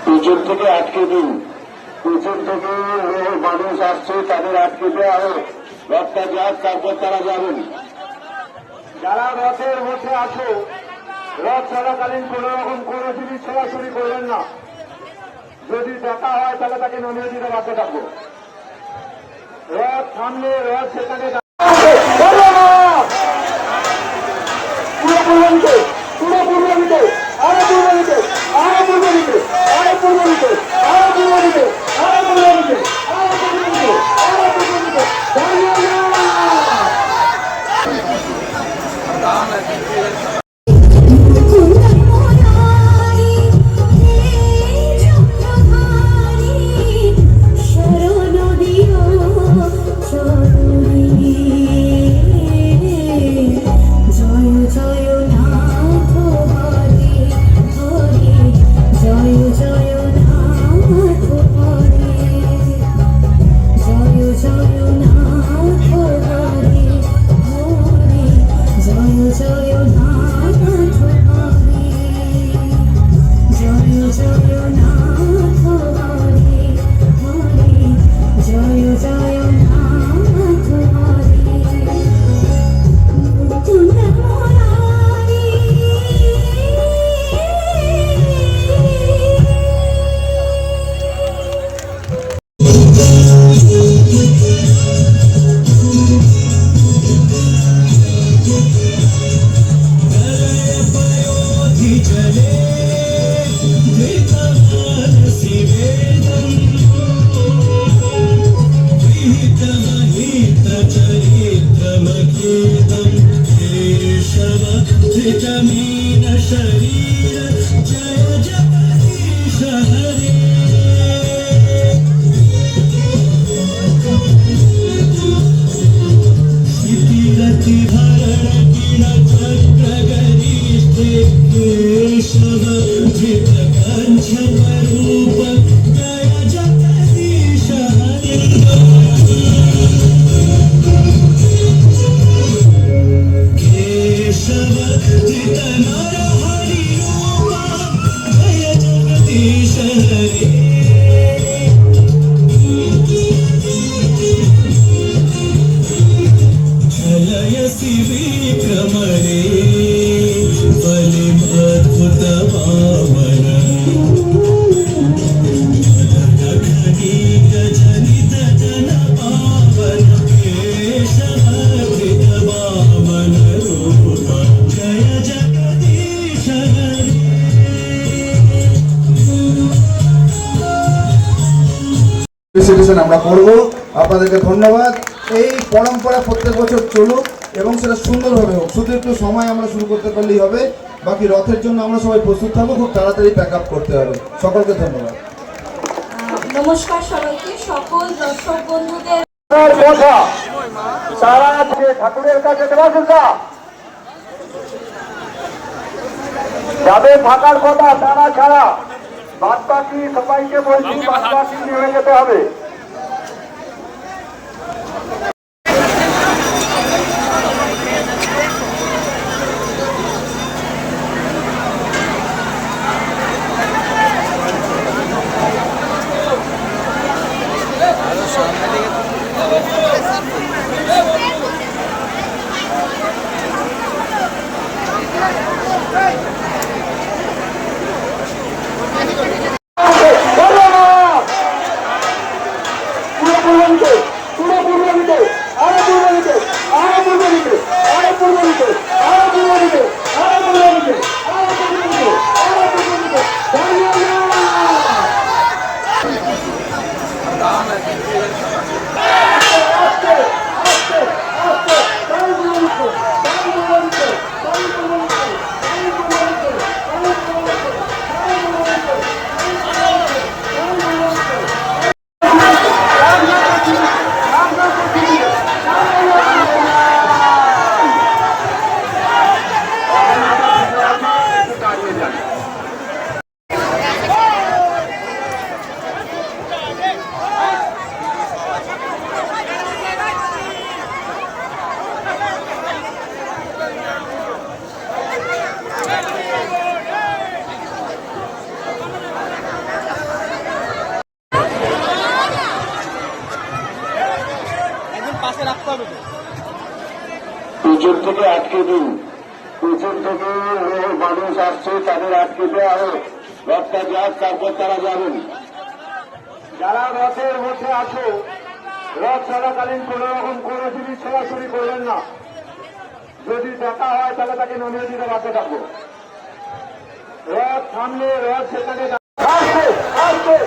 পিছন থেকে আটকে দিন, পিছন থেকে মানুষ আসছে তাদের আটকে দেওয়া হোক, রথটা যাক তারপর তারা যাবেন। যারা রথের মধ্যে আছো রথ চলাকালীন কোন রকম কোন জিনিস সরাসরি করবেন না, যদি দেখা হয় তাহলে তাকে নামিয়ে দিতে বাধ্য থাকবো। রথ সামনে, রথ সেখানে আমরা করব। আপনাদেরকে ধন্যবাদ। এই পরম্পরা প্রত্যেক বছর চলুক এবং সেটা সুন্দরভাবে হোক। শুধু একটু সময় আমরা শুরু করতে পারলেই হবে, বাকি রথের জন্য আমরা সবাই প্রস্তুত থাকবো। খুব তাড়াতাড়ি প্যাক আপ করতে হবে। সকলকে ধন্যবাদ। নমস্কার সবাইকে, সকল দর্শক বন্ধুদের ঠাকুরের কাছে যাদের থাকার কথা তারা ছাড়া বাদ বাকি সবাইকে বলছি বাদ বাকি নেমে যেতে হবে। পিছন থেকে আটকে দিন, পিছন থেকে মানুষ আসছে তাদের আটকে দেওয়া হোক, রথটা যাক তারপর তারা যাবেন। যারা রথের মধ্যে আছো, রথ চলাকালীন কোন রকম কোন জিনিস ছোড়াছুড়ি করবেন না। যদি দেখা হয় তাহলে তাকে নামিয়ে দিতে বাধ্য থাকবো। রথ সামনে, রথ সেখানে আসছে।